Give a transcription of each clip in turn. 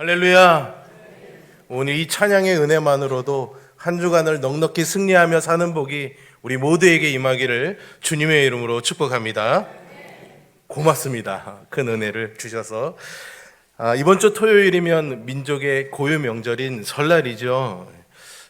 할렐루야. 오늘 이 찬양의 은혜만으로도 한 주간을 넉넉히 승리하며 사는 복이 우리 모두에게 임하기를 주님의 이름으로 축복합니다. 고맙습니다. 큰 은혜를 주셔서. 이번 주 토요일이면 민족의 고유 명절인 설날이죠.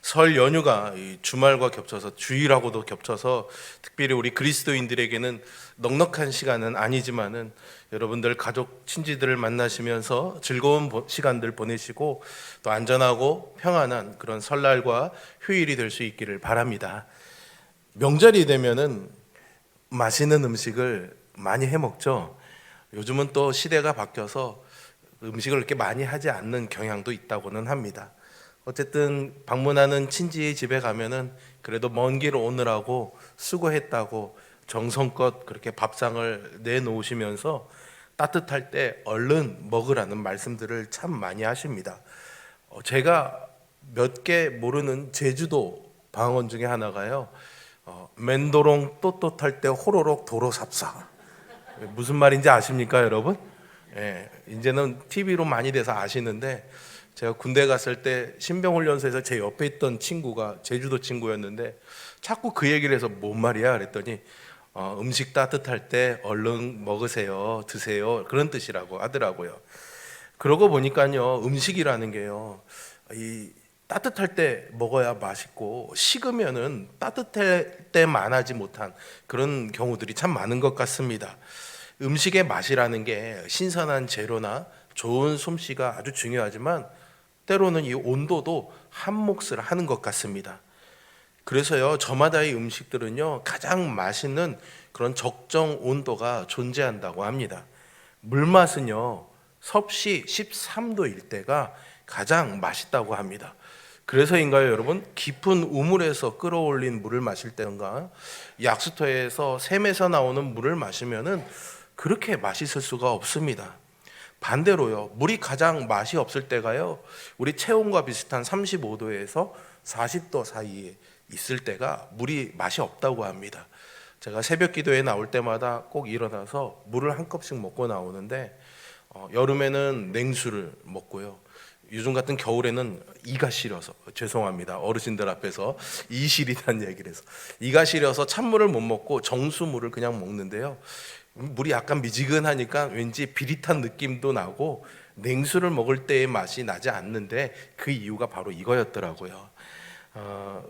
설 연휴가 주말과 겹쳐서, 주일하고도 겹쳐서 특별히 우리 그리스도인들에게는 넉넉한 시간은 아니지만은 여러분들 가족 친지들을 만나시면서 즐거운 시간들 보내시고 또 안전하고 평안한 그런 설날과 휴일이 될 수 있기를 바랍니다. 명절이 되면은 맛있는 음식을 많이 해 먹죠. 요즘은 또 시대가 바뀌어서 음식을 그렇게 많이 하지 않는 경향도 있다고는 합니다. 어쨌든 방문하는 친지의 집에 가면은 그래도 먼 길 오느라고 수고했다고 정성껏 그렇게 밥상을 내놓으시면서 따뜻할 때 얼른 먹으라는 말씀들을 참 많이 하십니다. 제가 몇 개 모르는 제주도 방언 중에 하나가요. 맨도롱 또또탈 때 호로록 도로삽사. 무슨 말인지 아십니까, 여러분? 예, 이제는 TV로 많이 돼서 아시는데 제가 군대 갔을 때 신병훈련소에서 제 옆에 있던 친구가 제주도 친구였는데 자꾸 그 얘기를 해서 뭔 말이야 그랬더니 음식 따뜻할 때 얼른 먹으세요, 드세요, 그런 뜻이라고 하더라고요. 그러고 보니까요, 음식이라는 게요, 이 따뜻할 때 먹어야 맛있고 식으면은 따뜻할 때만 하지 못한 그런 경우들이 참 많은 것 같습니다. 음식의 맛이라는 게 신선한 재료나 좋은 솜씨가 아주 중요하지만 때로는 이 온도도 한 몫을 하는 것 같습니다. 그래서요, 저마다의 음식들은요, 가장 맛있는 그런 적정 온도가 존재한다고 합니다. 물맛은요, 섭씨 13도일 때가 가장 맛있다고 합니다. 그래서인가요, 여러분? 깊은 우물에서 끌어올린 물을 마실 때인가, 약수터에서 샘에서 나오는 물을 마시면은 그렇게 맛있을 수가 없습니다. 반대로요, 물이 가장 맛이 없을 때가요, 우리 체온과 비슷한 35도에서 40도 사이에 있을 때가 물이 맛이 없다고 합니다. 제가 새벽 기도에 나올 때마다 꼭 일어나서 물을 한 컵씩 먹고 나오는데 여름에는 냉수를 먹고요, 요즘 같은 겨울에는 이가 시려서, 죄송합니다, 어르신들 앞에서 이실이라는 얘기를 해서 이가 시려서 찬물을 못 먹고 정수물을 그냥 먹는데요, 물이 약간 미지근하니까 왠지 비릿한 느낌도 나고 냉수를 먹을 때의 맛이 나지 않는데 그 이유가 바로 이거였더라고요.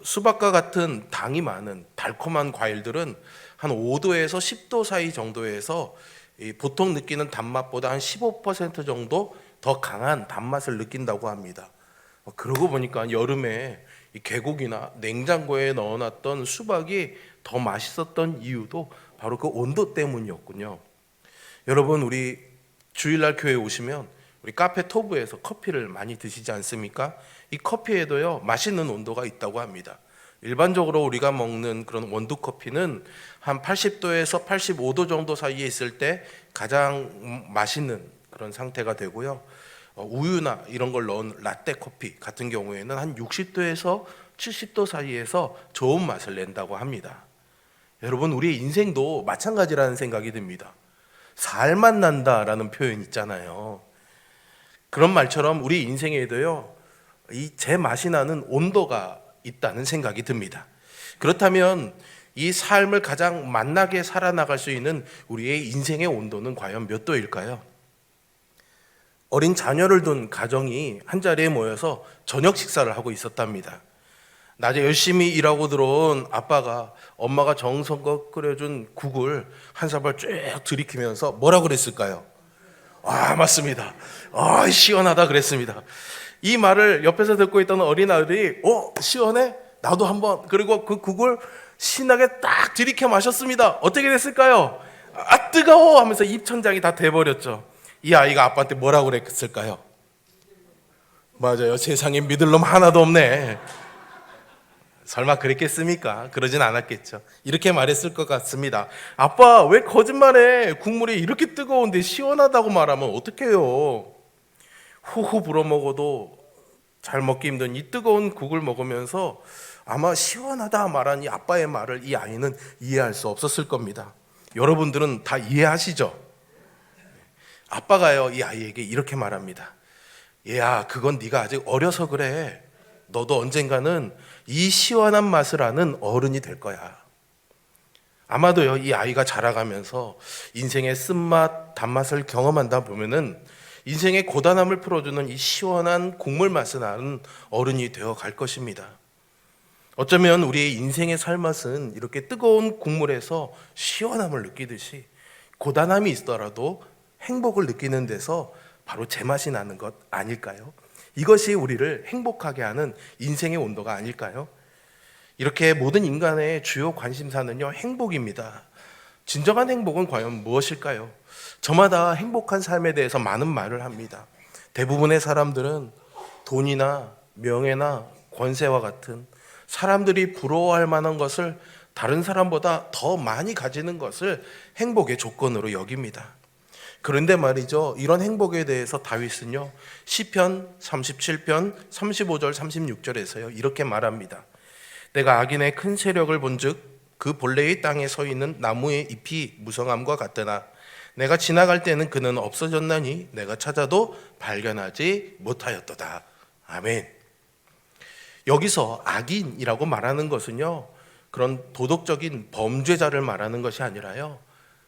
수박과 같은 당이 많은 달콤한 과일들은 한 5도에서 10도 사이 정도에서 보통 느끼는 단맛보다 한 15% 정도 더 강한 단맛을 느낀다고 합니다. 그러고 보니까 여름에 이 계곡이나 냉장고에 넣어놨던 수박이 더 맛있었던 이유도 바로 그 온도 때문이었군요. 여러분, 우리 주일날 교회 오시면 우리 카페 토브에서 커피를 많이 드시지 않습니까? 이 커피에도요, 맛있는 온도가 있다고 합니다. 일반적으로 우리가 먹는 그런 원두 커피는 한 80도에서 85도 정도 사이에 있을 때 가장 맛있는 그런 상태가 되고요, 우유나 이런 걸 넣은 라떼 커피 같은 경우에는 한 60도에서 70도 사이에서 좋은 맛을 낸다고 합니다. 여러분, 우리의 인생도 마찬가지라는 생각이 듭니다. 살맛 난다라는 표현 있잖아요. 그런 말처럼 우리 인생에도요, 이 제 맛이 나는 온도가 있다는 생각이 듭니다. 그렇다면 이 삶을 가장 맛나게 살아나갈 수 있는 우리의 인생의 온도는 과연 몇 도일까요? 어린 자녀를 둔 가정이 한자리에 모여서 저녁 식사를 하고 있었답니다. 낮에 열심히 일하고 들어온 아빠가 엄마가 정성껏 끓여준 국을 한 사발 쭉 들이키면서 뭐라 그랬을까요? 맞습니다. 시원하다 그랬습니다. 이 말을 옆에서 듣고 있던 어린 아들이 시원해? 나도 한번. 그리고 그 국을 신나게 딱 들이켜 마셨습니다. 어떻게 됐을까요? 뜨거워 하면서 입천장이 다 돼버렸죠. 이 아이가 아빠한테 뭐라고 그랬을까요? 맞아요, 세상에 믿을 놈 하나도 없네. 설마 그랬겠습니까? 그러진 않았겠죠. 이렇게 말했을 것 같습니다. 아빠, 왜 거짓말해? 국물이 이렇게 뜨거운데 시원하다고 말하면 어떡해요? 후후 불어먹어도 잘 먹기 힘든 이 뜨거운 국을 먹으면서 아마 시원하다 말한 이 아빠의 말을 이 아이는 이해할 수 없었을 겁니다. 여러분들은 다 이해하시죠? 아빠가요, 이 아이에게 이렇게 말합니다. 얘야, 그건 네가 아직 어려서 그래. 너도 언젠가는 이 시원한 맛을 아는 어른이 될 거야. 아마도요, 이 아이가 자라가면서 인생의 쓴맛, 단맛을 경험한다 보면은 인생의 고단함을 풀어주는 이 시원한 국물 맛을 아는 어른이 되어 갈 것입니다. 어쩌면 우리의 인생의 살맛은 이렇게 뜨거운 국물에서 시원함을 느끼듯이 고단함이 있더라도 행복을 느끼는 데서 바로 제맛이 나는 것 아닐까요? 이것이 우리를 행복하게 하는 인생의 온도가 아닐까요? 이렇게 모든 인간의 주요 관심사는요, 행복입니다. 진정한 행복은 과연 무엇일까요? 저마다 행복한 삶에 대해서 많은 말을 합니다. 대부분의 사람들은 돈이나 명예나 권세와 같은 사람들이 부러워할 만한 것을 다른 사람보다 더 많이 가지는 것을 행복의 조건으로 여깁니다. 그런데 말이죠, 이런 행복에 대해서 다윗은요, 시편 37편 35절 36절에서요 이렇게 말합니다. 내가 악인의 큰 세력을 본즉 그 본래의 땅에 서 있는 나무의 잎이 무성함과 같으나 내가 지나갈 때는 그는 없어졌나니 내가 찾아도 발견하지 못하였도다. 아멘. 여기서 악인이라고 말하는 것은요, 그런 도덕적인 범죄자를 말하는 것이 아니라요,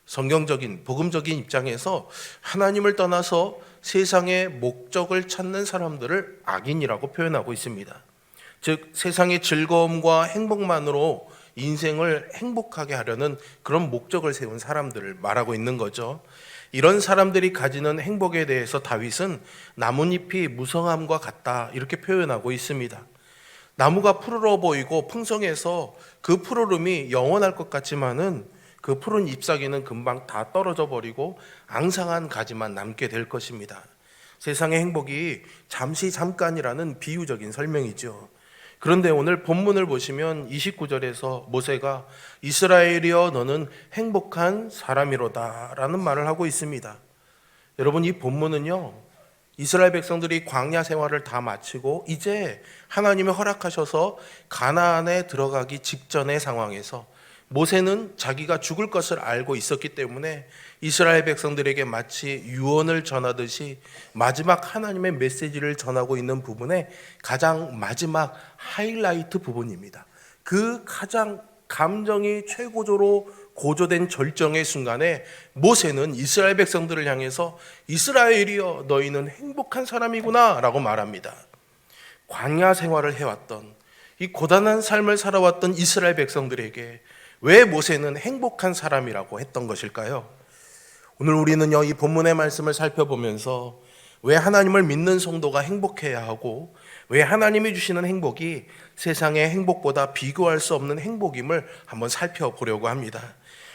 성경적인 복음적인 입장에서 하나님을 떠나서 세상의 목적을 찾는 사람들을 악인이라고 표현하고 있습니다. 즉 세상의 즐거움과 행복만으로 인생을 행복하게 하려는 그런 목적을 세운 사람들을 말하고 있는 거죠. 이런 사람들이 가지는 행복에 대해서 다윗은 나뭇잎이 무성함과 같다 이렇게 표현하고 있습니다. 나무가 푸르러 보이고 풍성해서 그 푸르름이 영원할 것 같지만은 그 푸른 잎사귀는 금방 다 떨어져 버리고 앙상한 가지만 남게 될 것입니다. 세상의 행복이 잠시 잠깐이라는 비유적인 설명이죠. 그런데 오늘 본문을 보시면 29절에서 모세가 이스라엘이여 너는 행복한 사람이로다 라는 말을 하고 있습니다. 여러분, 이 본문은요, 이스라엘 백성들이 광야 생활을 다 마치고 이제 하나님이 허락하셔서 가나안에 들어가기 직전의 상황에서 모세는 자기가 죽을 것을 알고 있었기 때문에 이스라엘 백성들에게 마치 유언을 전하듯이 마지막 하나님의 메시지를 전하고 있는 부분에 가장 마지막 하이라이트 부분입니다. 그 가장 감정이 최고조로 고조된 절정의 순간에 모세는 이스라엘 백성들을 향해서 이스라엘이여 너희는 행복한 사람이구나 라고 말합니다. 광야 생활을 해왔던 이 고단한 삶을 살아왔던 이스라엘 백성들에게 왜 모세는 행복한 사람이라고 했던 것일까요? 오늘 우리는요, 이 본문의 말씀을 살펴보면서 왜 하나님을 믿는 성도가 행복해야 하고 왜 하나님이 주시는 행복이 세상의 행복보다 비교할 수 없는 행복임을 한번 살펴보려고 합니다.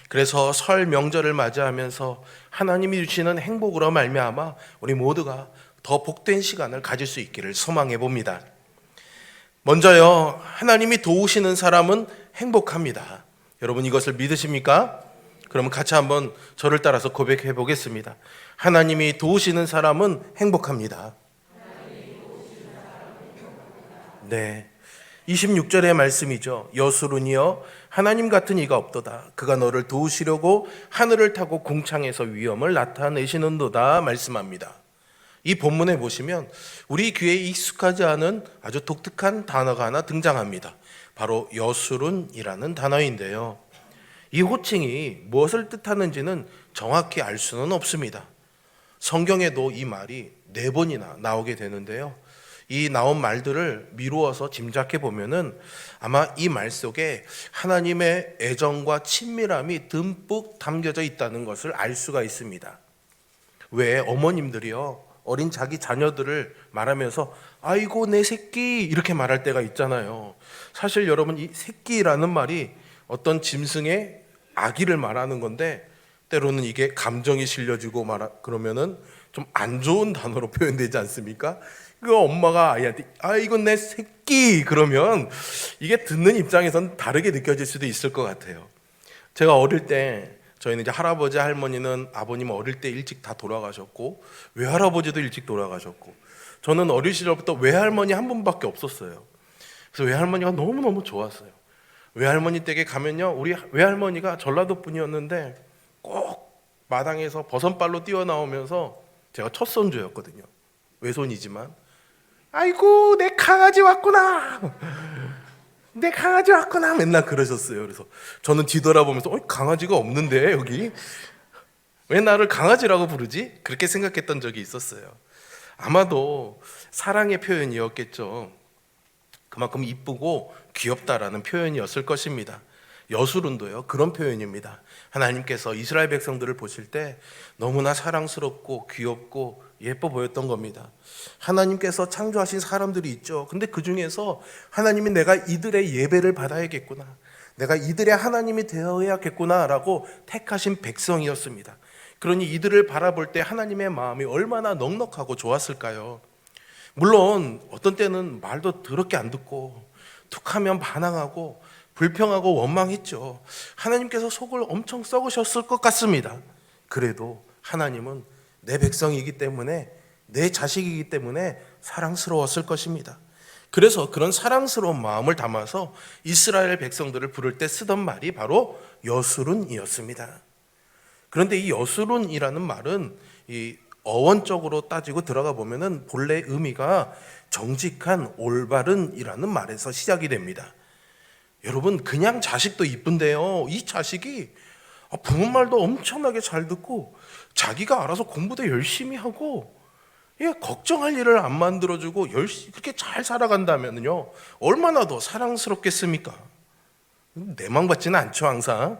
그래서 설 명절을 맞이하면서 하나님이 주시는 행복으로 말미암아 우리 모두가 더 복된 시간을 가질 수 있기를 소망해 봅니다. 먼저요, 하나님이 도우시는 사람은 행복합니다. 여러분 이것을 믿으십니까? 그러면 같이 한번 저를 따라서 고백해 보겠습니다. 하나님이 도우시는 사람은 행복합니다. 네, 26절의 말씀이죠. 여수론이여 하나님 같은 이가 없도다. 그가 너를 도우시려고 하늘을 타고 궁창에서 위엄을 나타내시는도다 말씀합니다. 이 본문에 보시면 우리 귀에 익숙하지 않은 아주 독특한 단어가 하나 등장합니다. 바로 여수론이라는 단어인데요, 이 호칭이 무엇을 뜻하는지는 정확히 알 수는 없습니다. 성경에도 이 말이 4번이나 나오게 되는데요, 이 나온 말들을 미루어서 짐작해 보면은 아마 이 말 속에 하나님의 애정과 친밀함이 듬뿍 담겨져 있다는 것을 알 수가 있습니다. 왜 어머님들이요, 어린 자기 자녀들을 말하면서 아이고 내 새끼 이렇게 말할 때가 있잖아요. 사실 여러분, 이 새끼라는 말이 어떤 짐승의 아기를 말하는 건데 때로는 이게 감정이 실려지고 그러면은 좀 안 좋은 단어로 표현되지 않습니까? 그 엄마가 아이한테 이거 내 새끼 그러면 이게 듣는 입장에선 다르게 느껴질 수도 있을 것 같아요. 제가 어릴 때 저희는 이제 할아버지 할머니는 아버님 어릴 때 일찍 다 돌아가셨고 외할아버지도 일찍 돌아가셨고 저는 어릴 시절부터 외할머니 한 분밖에 없었어요. 그래서 외할머니가 너무너무 좋았어요. 외할머니 댁에 가면요, 우리 외할머니가 전라도 분이었는데 꼭 마당에서 버선발로 뛰어나오면서, 제가 첫 손주였거든요, 외손이지만 아이고 내 강아지 왔구나, 내 강아지 왔구나 맨날 그러셨어요. 그래서 저는 뒤돌아보면서 강아지가 없는데 여기 왜 나를 강아지라고 부르지? 그렇게 생각했던 적이 있었어요. 아마도 사랑의 표현이었겠죠. 그만큼 이쁘고 귀엽다라는 표현이었을 것입니다. 여수론도요 그런 표현입니다. 하나님께서 이스라엘 백성들을 보실 때 너무나 사랑스럽고 귀엽고 예뻐 보였던 겁니다. 하나님께서 창조하신 사람들이 있죠. 근데 그 중에서 하나님이 내가 이들의 예배를 받아야겠구나, 내가 이들의 하나님이 되어야겠구나 라고 택하신 백성이었습니다. 그러니 이들을 바라볼 때 하나님의 마음이 얼마나 넉넉하고 좋았을까요? 물론 어떤 때는 말도 더럽게 안 듣고 툭하면 반항하고 불평하고 원망했죠. 하나님께서 속을 엄청 썩으셨을 것 같습니다. 그래도 하나님은 내 백성이기 때문에, 내 자식이기 때문에 사랑스러웠을 것입니다. 그래서 그런 사랑스러운 마음을 담아서 이스라엘 백성들을 부를 때 쓰던 말이 바로 여수론이었습니다. 그런데 이 여수론이라는 말은 이 어원적으로 따지고 들어가 보면은 본래 의미가 정직한, 올바른이라는 말에서 시작이 됩니다. 여러분, 그냥 자식도 이쁜데요, 이 자식이 부모 말도 엄청나게 잘 듣고 자기가 알아서 공부도 열심히 하고 걱정할 일을 안 만들어주고 열심히 그렇게 잘 살아간다면요 얼마나 더 사랑스럽겠습니까? 내망 받지는 않죠. 항상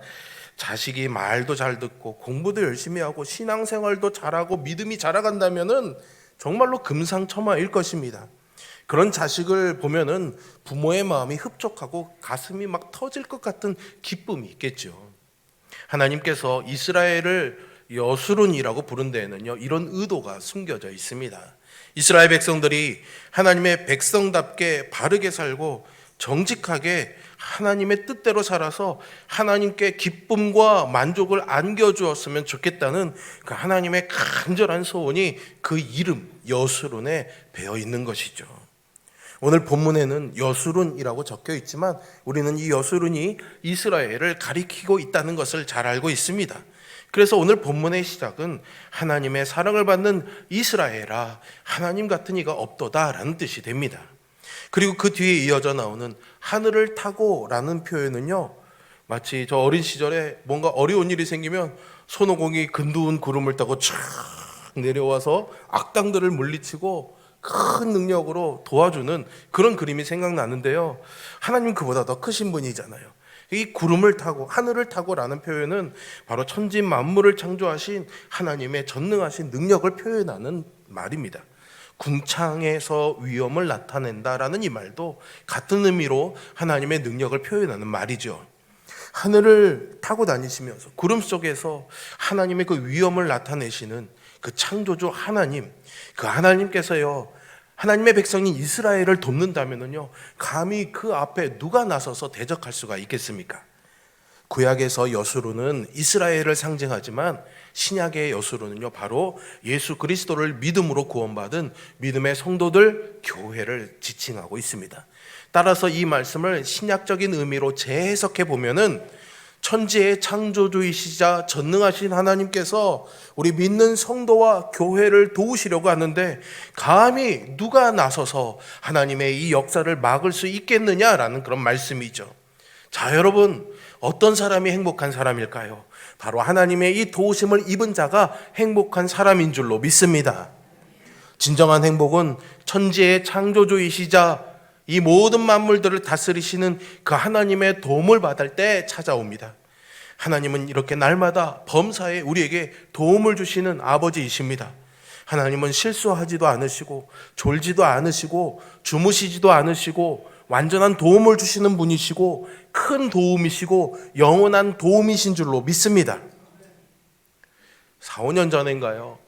자식이 말도 잘 듣고 공부도 열심히 하고 신앙생활도 잘하고 믿음이 자라간다면은 정말로 금상첨화일 것입니다. 그런 자식을 보면은 부모의 마음이 흡족하고 가슴이 막 터질 것 같은 기쁨이 있겠죠. 하나님께서 이스라엘을 여수론이라고 부른 데에는요 이런 의도가 숨겨져 있습니다. 이스라엘 백성들이 하나님의 백성답게 바르게 살고 정직하게 하나님의 뜻대로 살아서 하나님께 기쁨과 만족을 안겨주었으면 좋겠다는 그 하나님의 간절한 소원이 그 이름 여수론에 배어 있는 것이죠. 오늘 본문에는 여수론이라고 적혀 있지만 우리는 이 여수론이 이스라엘을 가리키고 있다는 것을 잘 알고 있습니다. 그래서 오늘 본문의 시작은 하나님의 사랑을 받는 이스라엘아, 하나님 같은 이가 없도다라는 뜻이 됩니다. 그리고 그 뒤에 이어져 나오는 하늘을 타고 라는 표현은요 마치 저 어린 시절에 뭔가 어려운 일이 생기면 손오공이 근두운 구름을 타고 쫙 내려와서 악당들을 물리치고 큰 능력으로 도와주는 그런 그림이 생각나는데요, 하나님 그보다 더 크신 분이잖아요. 이 구름을 타고 하늘을 타고 라는 표현은 바로 천지 만물을 창조하신 하나님의 전능하신 능력을 표현하는 말입니다. 궁창에서 위엄을 나타낸다라는 이 말도 같은 의미로 하나님의 능력을 표현하는 말이죠. 하늘을 타고 다니시면서 구름 속에서 하나님의 그 위엄을 나타내시는 그 창조주 하나님, 그 하나님께서요 하나님의 백성인 이스라엘을 돕는다면요 감히 그 앞에 누가 나서서 대적할 수가 있겠습니까? 구약에서 여수론은 이스라엘을 상징하지만 신약의 여수론은요 바로 예수 그리스도를 믿음으로 구원받은 믿음의 성도들, 교회를 지칭하고 있습니다. 따라서 이 말씀을 신약적인 의미로 재해석해 보면은 천지의 창조주이시자 전능하신 하나님께서 우리 믿는 성도와 교회를 도우시려고 하는데 감히 누가 나서서 하나님의 이 역사를 막을 수 있겠느냐라는 그런 말씀이죠. 자, 여러분, 어떤 사람이 행복한 사람일까요? 바로 하나님의 이 도우심을 입은 자가 행복한 사람인 줄로 믿습니다. 진정한 행복은 천지의 창조주이시자 이 모든 만물들을 다스리시는 그 하나님의 도움을 받을 때 찾아옵니다. 하나님은 이렇게 날마다 범사에 우리에게 도움을 주시는 아버지이십니다. 하나님은 실수하지도 않으시고 졸지도 않으시고 주무시지도 않으시고 완전한 도움을 주시는 분이시고 큰 도움이시고 영원한 도움이신 줄로 믿습니다. 4, 5년 전인가요?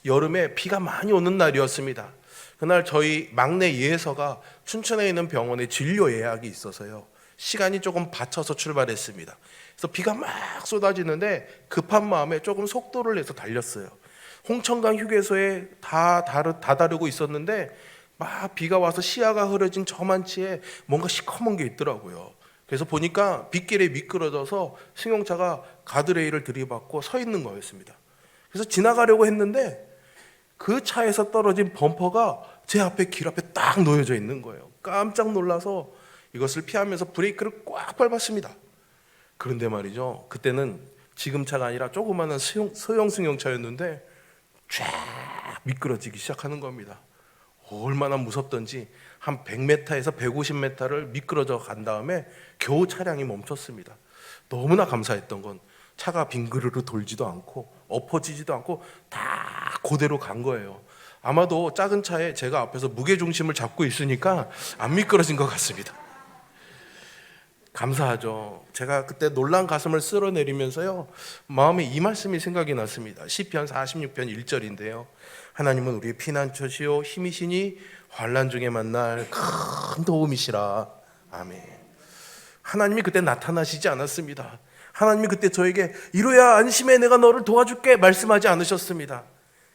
여름에 비가 많이 오는 날이었습니다. 그날 저희 막내 예서가 춘천에 있는 병원에 진료 예약이 있어서요 시간이 조금 받쳐서 출발했습니다. 그래서 비가 막 쏟아지는데 급한 마음에 조금 속도를 내서 달렸어요. 홍천강 휴게소에 다 다다르고 있었는데 막 비가 와서 시야가 흐려진 저만치에 뭔가 시커먼 게 있더라고요. 그래서 보니까 빗길에 미끄러져서 승용차가 가드레일을 들이받고 서 있는 거였습니다. 그래서 지나가려고 했는데 그 차에서 떨어진 범퍼가 제 앞에 길 앞에 딱 놓여져 있는 거예요. 깜짝 놀라서 이것을 피하면서 브레이크를 꽉 밟았습니다. 그런데 말이죠, 그때는 지금 차가 아니라 조그마한 소형 승용차였는데 쫙 미끄러지기 시작하는 겁니다. 얼마나 무섭던지 한 100m에서 150m를 미끄러져 간 다음에 겨우 차량이 멈췄습니다. 너무나 감사했던 건 차가 빙그르르 돌지도 않고 엎어지지도 않고 다 그대로 간 거예요. 아마도 작은 차에 제가 앞에서 무게중심을 잡고 있으니까 안 미끄러진 것 같습니다. 감사하죠. 제가 그때 놀란 가슴을 쓸어내리면서요, 마음에 이 말씀이 생각이 났습니다. 시편 46편 1절인데요. 하나님은 우리의 피난처시요 힘이시니 환난 중에 만날 큰 도움이시라. 아멘. 하나님이 그때 나타나시지 않았습니다. 하나님이 그때 저에게 이루야 안심해, 내가 너를 도와줄게 말씀하지 않으셨습니다.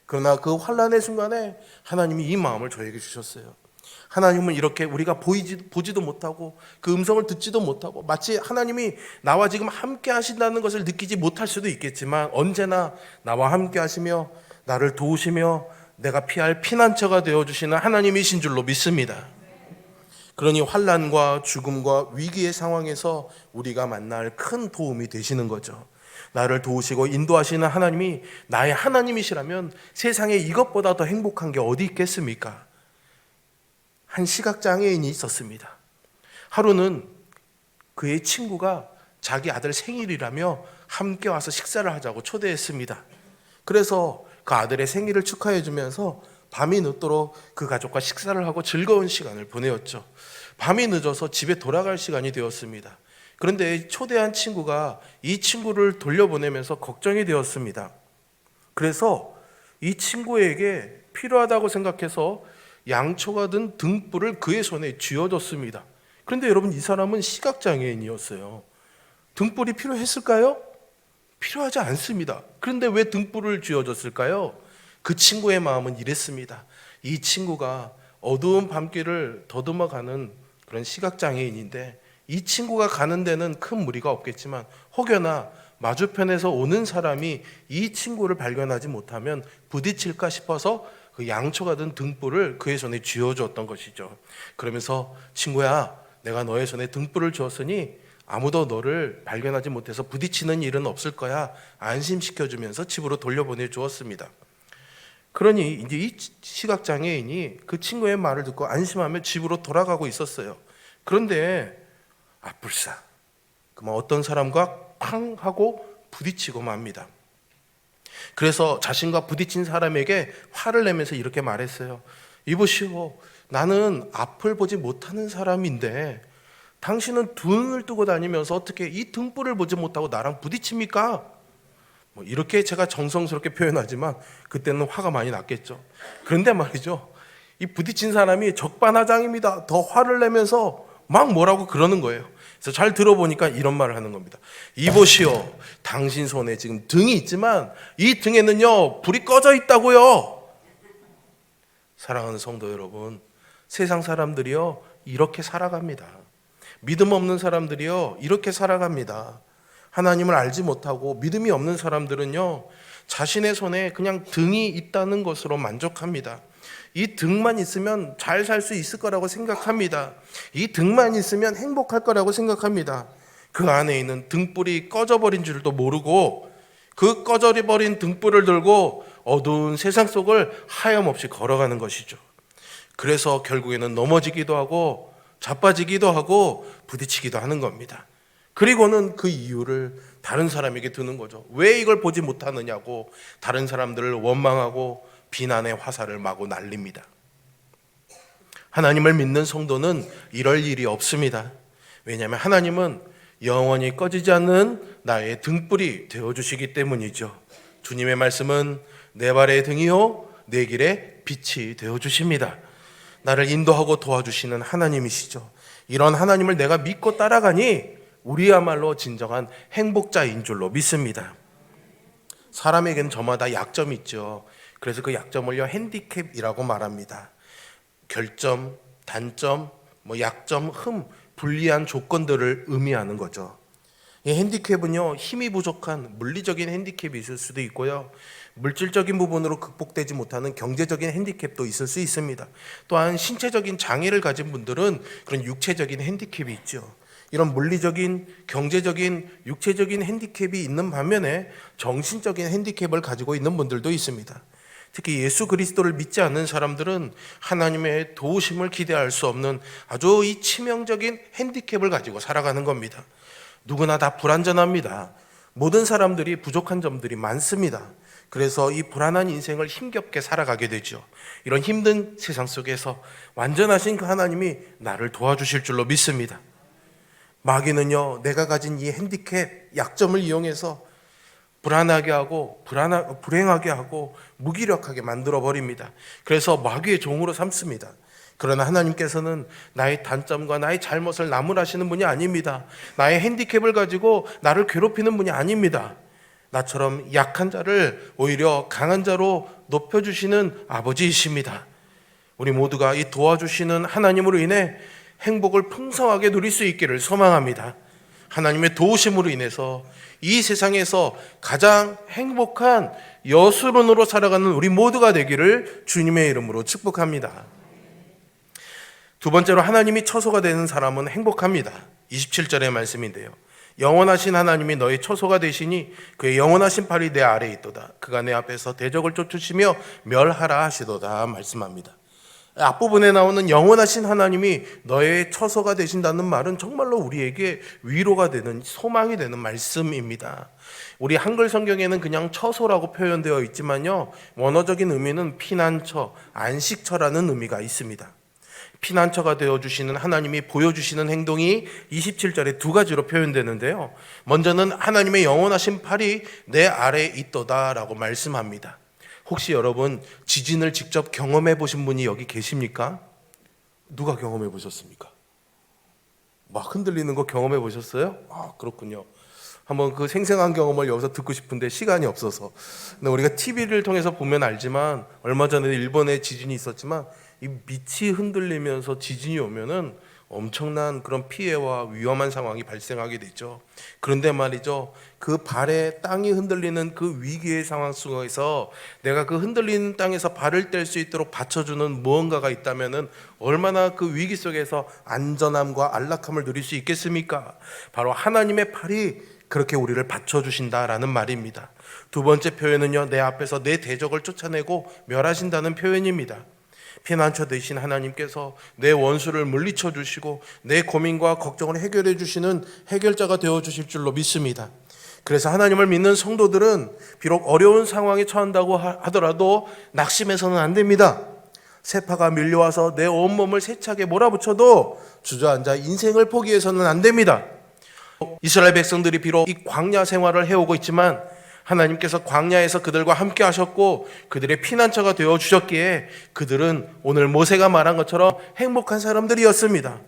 그러나 그 환난의 순간에 하나님이 이 마음을 저에게 주셨어요. 하나님은 이렇게 우리가 보지도 못하고 그 음성을 듣지도 못하고 마치 하나님이 나와 지금 함께 하신다는 것을 느끼지 못할 수도 있겠지만 언제나 나와 함께 하시며 나를 도우시며 내가 피할 피난처가 되어주시는 하나님이신 줄로 믿습니다. 그러니 환난과 죽음과 위기의 상황에서 우리가 만날 큰 도움이 되시는 거죠. 나를 도우시고 인도하시는 하나님이 나의 하나님이시라면 세상에 이것보다 더 행복한 게 어디 있겠습니까? 한 시각장애인이 있었습니다. 하루는 그의 친구가 자기 아들 생일이라며 함께 와서 식사를 하자고 초대했습니다. 그래서 그 아들의 생일을 축하해 주면서 밤이 늦도록 그 가족과 식사를 하고 즐거운 시간을 보내었죠. 밤이 늦어서 집에 돌아갈 시간이 되었습니다. 그런데 초대한 친구가 이 친구를 돌려보내면서 걱정이 되었습니다. 그래서 이 친구에게 필요하다고 생각해서 양초가 든 등불을 그의 손에 쥐어줬습니다. 그런데 여러분, 이 사람은 시각장애인이었어요. 등불이 필요했을까요? 필요하지 않습니다. 그런데 왜 등불을 쥐어줬을까요? 그 친구의 마음은 이랬습니다. 이 친구가 어두운 밤길을 더듬어가는 그런 시각장애인인데 이 친구가 가는 데는 큰 무리가 없겠지만 혹여나 맞은편에서 오는 사람이 이 친구를 발견하지 못하면 부딪힐까 싶어서 그 양초가 든 등불을 그의 손에 쥐어주었던 것이죠. 그러면서 친구야, 내가 너의 손에 등불을 주었으니 아무도 너를 발견하지 못해서 부딪히는 일은 없을 거야 안심시켜주면서 집으로 돌려보내 주었습니다. 그러니 이제 이 시각장애인이 그 친구의 말을 듣고 안심하며 집으로 돌아가고 있었어요. 그런데 불사 그만 어떤 사람과 쾅 하고 부딪히고 맙니다. 그래서 자신과 부딪힌 사람에게 화를 내면서 이렇게 말했어요. 이보시오, 나는 앞을 보지 못하는 사람인데 당신은 두 눈을 뜨고 다니면서 어떻게 이 등불을 보지 못하고 나랑 부딪힙니까? 이렇게 제가 정성스럽게 표현하지만 그때는 화가 많이 났겠죠. 그런데 말이죠, 이 부딪힌 사람이 적반하장입니다. 더 화를 내면서 막 뭐라고 그러는 거예요. 그래서 잘 들어보니까 이런 말을 하는 겁니다. 이보시오, 당신 손에 지금 등이 있지만 이 등에는요 불이 꺼져 있다고요. 사랑하는 성도 여러분, 세상 사람들이요 이렇게 살아갑니다. 믿음 없는 사람들이요 이렇게 살아갑니다. 하나님을 알지 못하고 믿음이 없는 사람들은요 자신의 손에 그냥 등이 있다는 것으로 만족합니다. 이 등만 있으면 잘 살 수 있을 거라고 생각합니다. 이 등만 있으면 행복할 거라고 생각합니다. 그 안에 있는 등불이 꺼져버린 줄도 모르고 그 꺼져버린 등불을 들고 어두운 세상 속을 하염없이 걸어가는 것이죠. 그래서 결국에는 넘어지기도 하고 자빠지기도 하고 부딪히기도 하는 겁니다. 그리고는 그 이유를 다른 사람에게 두는 거죠. 왜 이걸 보지 못하느냐고 다른 사람들을 원망하고 비난의 화살을 마구 날립니다. 하나님을 믿는 성도는 이럴 일이 없습니다. 왜냐하면 하나님은 영원히 꺼지지 않는 나의 등불이 되어주시기 때문이죠. 주님의 말씀은 내 발의 등이요 내 길의 빛이 되어주십니다. 나를 인도하고 도와주시는 하나님이시죠. 이런 하나님을 내가 믿고 따라가니 우리야말로 진정한 행복자인 줄로 믿습니다. 사람에게는 저마다 약점이 있죠. 그래서 그 약점을요 핸디캡이라고 말합니다. 결점, 단점, 약점, 흠, 불리한 조건들을 의미하는 거죠. 이 핸디캡은요, 힘이 부족한 물리적인 핸디캡이 있을 수도 있고요, 물질적인 부분으로 극복되지 못하는 경제적인 핸디캡도 있을 수 있습니다. 또한 신체적인 장애를 가진 분들은 그런 육체적인 핸디캡이 있죠. 이런 물리적인, 경제적인, 육체적인 핸디캡이 있는 반면에 정신적인 핸디캡을 가지고 있는 분들도 있습니다. 특히 예수 그리스도를 믿지 않는 사람들은 하나님의 도우심을 기대할 수 없는 아주 이 치명적인 핸디캡을 가지고 살아가는 겁니다. 누구나 다 불완전합니다. 모든 사람들이 부족한 점들이 많습니다. 그래서 이 불안한 인생을 힘겹게 살아가게 되죠. 이런 힘든 세상 속에서 완전하신 그 하나님이 나를 도와주실 줄로 믿습니다. 마귀는요, 내가 가진 이 핸디캡, 약점을 이용해서 불안하게 하고 불행하게 하고 무기력하게 만들어 버립니다. 그래서 마귀의 종으로 삼습니다. 그러나 하나님께서는 나의 단점과 나의 잘못을 나무라시는 분이 아닙니다. 나의 핸디캡을 가지고 나를 괴롭히는 분이 아닙니다. 나처럼 약한 자를 오히려 강한 자로 높여주시는 아버지이십니다. 우리 모두가 이 도와주시는 하나님으로 인해 행복을 풍성하게 누릴 수 있기를 소망합니다. 하나님의 도우심으로 인해서 이 세상에서 가장 행복한 여수론으로 살아가는 우리 모두가 되기를 주님의 이름으로 축복합니다. 두 번째로, 하나님이 처소가 되는 사람은 행복합니다. 27절의 말씀인데요, 영원하신 하나님이 너의 처소가 되시니 그의 영원하신 팔이 내 아래에 있도다. 그가 내 앞에서 대적을 쫓으시며 멸하라 하시도다 말씀합니다. 앞부분에 나오는 영원하신 하나님이 너의 처소가 되신다는 말은 정말로 우리에게 위로가 되는, 소망이 되는 말씀입니다. 우리 한글 성경에는 그냥 처소라고 표현되어 있지만요, 원어적인 의미는 피난처, 안식처라는 의미가 있습니다. 피난처가 되어주시는 하나님이 보여주시는 행동이 27절에 두 가지로 표현되는데요, 먼저는 하나님의 영원하신 팔이 내 아래에 있도다라고 말씀합니다. 혹시 여러분 지진을 직접 경험해 보신 분이 여기 계십니까? 누가 경험해 보셨습니까? 막 흔들리는 거 경험해 보셨어요? 아, 그렇군요. 한번 그 생생한 경험을 여기서 듣고 싶은데 시간이 없어서. 근데 우리가 TV를 통해서 보면 알지만, 얼마 전에 일본에 지진이 있었지만 이 밑이 흔들리면서 지진이 오면은 엄청난 그런 피해와 위험한 상황이 발생하게 되죠. 그런데 말이죠, 그 발에 땅이 흔들리는 그 위기의 상황 속에서 내가 그 흔들리는 땅에서 발을 뗄 수 있도록 받쳐주는 무언가가 있다면은 얼마나 그 위기 속에서 안전함과 안락함을 누릴 수 있겠습니까? 바로 하나님의 팔이 그렇게 우리를 받쳐주신다라는 말입니다. 두 번째 표현은요, 내 앞에서 내 대적을 쫓아내고 멸하신다는 표현입니다. 피난처 되신 하나님께서 내 원수를 물리쳐 주시고 내 고민과 걱정을 해결해 주시는 해결자가 되어 주실 줄로 믿습니다. 그래서 하나님을 믿는 성도들은 비록 어려운 상황에 처한다고 하더라도 낙심해서는 안 됩니다. 세파가 밀려와서 내 온몸을 세차게 몰아붙여도 주저앉아 인생을 포기해서는 안 됩니다. 이스라엘 백성들이 비록 이 광야 생활을 해오고 있지만 하나님께서 광야에서 그들과 함께 하셨고 그들의 피난처가 되어 주셨기에 그들은 오늘 모세가 말한 것처럼 행복한 사람들이었습니다.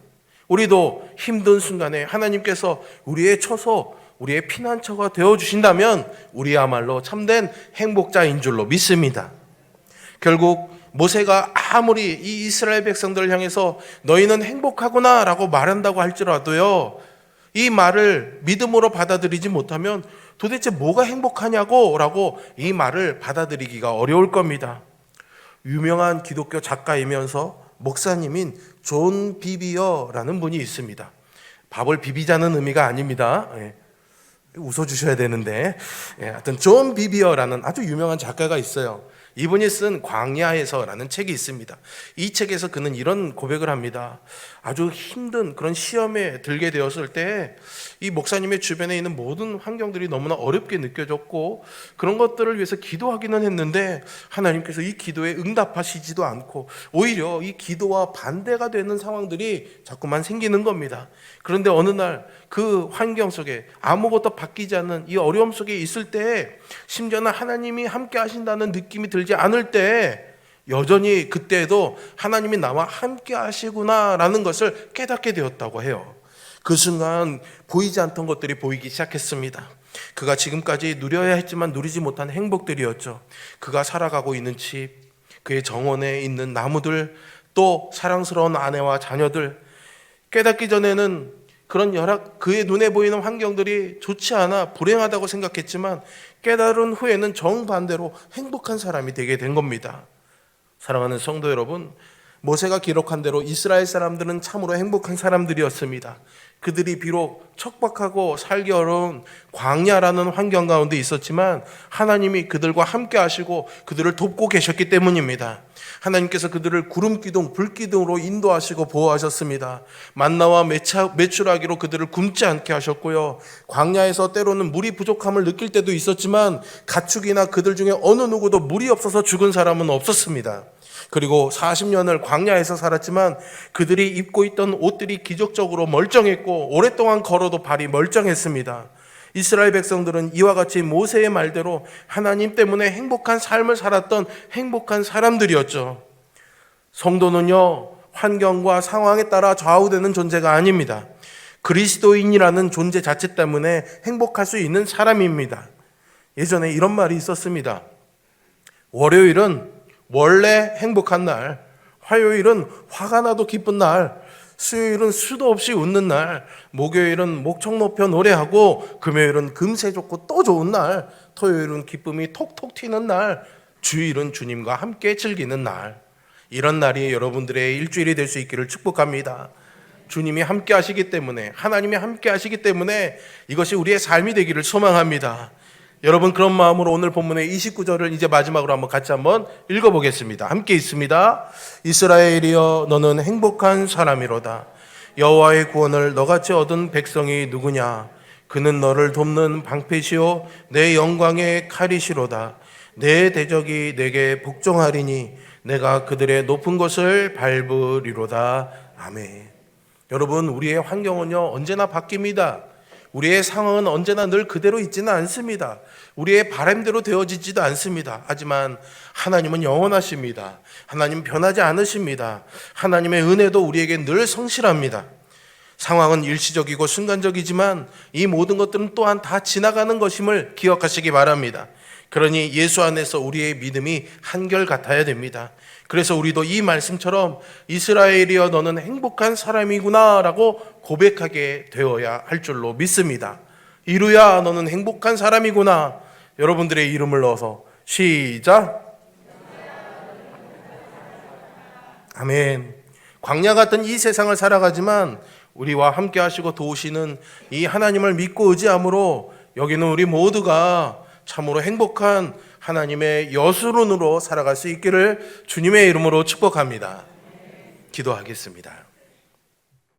우리도 힘든 순간에 하나님께서 우리의 처소, 우리의 피난처가 되어 주신다면 우리야말로 참된 행복자인 줄로 믿습니다. 결국 모세가 아무리 이 이스라엘 백성들을 향해서 너희는 행복하구나 라고 말한다고 할지라도요, 이 말을 믿음으로 받아들이지 못하면 도대체 뭐가 행복하냐고 라고 이 말을 받아들이기가 어려울 겁니다. 유명한 기독교 작가이면서 목사님인 존 비비어라는 분이 있습니다. 밥을 비비자는 의미가 아닙니다. 웃어주셔야 되는데, 하여튼 존 비비어라는 아주 유명한 작가가 있어요. 이분이 쓴 광야에서라는 책이 있습니다. 이 책에서 그는 이런 고백을 합니다. 아주 힘든 그런 시험에 들게 되었을 때 이 목사님의 주변에 있는 모든 환경들이 너무나 어렵게 느껴졌고 그런 것들을 위해서 기도하기는 했는데 하나님께서 이 기도에 응답하시지도 않고 오히려 이 기도와 반대가 되는 상황들이 자꾸만 생기는 겁니다. 그런데 어느 날 그 환경 속에 아무것도 바뀌지 않는 이 어려움 속에 있을 때, 심지어는 하나님이 함께 하신다는 느낌이 들지 않을 때 여전히 그때에도 하나님이 나와 함께 하시구나라는 것을 깨닫게 되었다고 해요. 그 순간 보이지 않던 것들이 보이기 시작했습니다. 그가 지금까지 누려야 했지만 누리지 못한 행복들이었죠. 그가 살아가고 있는 집, 그의 정원에 있는 나무들, 또 사랑스러운 아내와 자녀들. 깨닫기 전에는 그런 그의 눈에 보이는 환경들이 좋지 않아 불행하다고 생각했지만 깨달은 후에는 정반대로 행복한 사람이 되게 된 겁니다. 사랑하는 성도 여러분, 모세가 기록한 대로 이스라엘 사람들은 참으로 행복한 사람들이었습니다. 그들이 비록 척박하고 살기 어려운 광야라는 환경 가운데 있었지만 하나님이 그들과 함께 하시고 그들을 돕고 계셨기 때문입니다. 하나님께서 그들을 구름 기둥, 불 기둥으로 인도하시고 보호하셨습니다. 만나와 메추라기로 그들을 굶지 않게 하셨고요. 광야에서 때로는 물이 부족함을 느낄 때도 있었지만 가축이나 그들 중에 어느 누구도 물이 없어서 죽은 사람은 없었습니다. 그리고 40년을 광야에서 살았지만 그들이 입고 있던 옷들이 기적적으로 멀쩡했고 오랫동안 걸어도 발이 멀쩡했습니다. 이스라엘 백성들은 이와 같이 모세의 말대로 하나님 때문에 행복한 삶을 살았던 행복한 사람들이었죠. 성도는요, 환경과 상황에 따라 좌우되는 존재가 아닙니다. 그리스도인이라는 존재 자체 때문에 행복할 수 있는 사람입니다. 예전에 이런 말이 있었습니다. 월요일은 원래 행복한 날, 화요일은 화가 나도 기쁜 날, 수요일은 수도 없이 웃는 날, 목요일은 목청 높여 노래하고, 금요일은 금세 좋고 또 좋은 날, 토요일은 기쁨이 톡톡 튀는 날, 주일은 주님과 함께 즐기는 날. 이런 날이 여러분들의 일주일이 될 수 있기를 축복합니다. 주님이 함께 하시기 때문에, 하나님이 함께 하시기 때문에 이것이 우리의 삶이 되기를 소망합니다. 여러분, 그런 마음으로 오늘 본문의 29절을 이제 마지막으로 같이 한번 읽어보겠습니다. 함께 있습니다. 이스라엘이여, 너는 행복한 사람이로다. 여호와의 구원을 너같이 얻은 백성이 누구냐? 그는 너를 돕는 방패시오 내 영광의 칼이시로다. 내 대적이 내게 복종하리니 내가 그들의 높은 곳을 밟으리로다. 아멘. 여러분, 우리의 환경은요 언제나 바뀝니다. 우리의 상황은 언제나 늘 그대로 있지는 않습니다. 우리의 바람대로 되어지지도 않습니다. 하지만 하나님은 영원하십니다. 하나님 변하지 않으십니다. 하나님의 은혜도 우리에게 늘 성실합니다. 상황은 일시적이고 순간적이지만 이 모든 것들은 또한 다 지나가는 것임을 기억하시기 바랍니다. 그러니 예수 안에서 우리의 믿음이 한결같아야 됩니다. 그래서 우리도 이 말씀처럼 이스라엘이여 너는 행복한 사람이구나 라고 고백하게 되어야 할 줄로 믿습니다. 이루야 너는 행복한 사람이구나. 여러분들의 이름을 넣어서 시작. 아멘. 광야 같은 이 세상을 살아가지만 우리와 함께 하시고 도우시는 이 하나님을 믿고 의지함으로 여기는 우리 모두가 참으로 행복한 하나님의 여수론으로 살아갈 수 있기를 주님의 이름으로 축복합니다. 기도하겠습니다.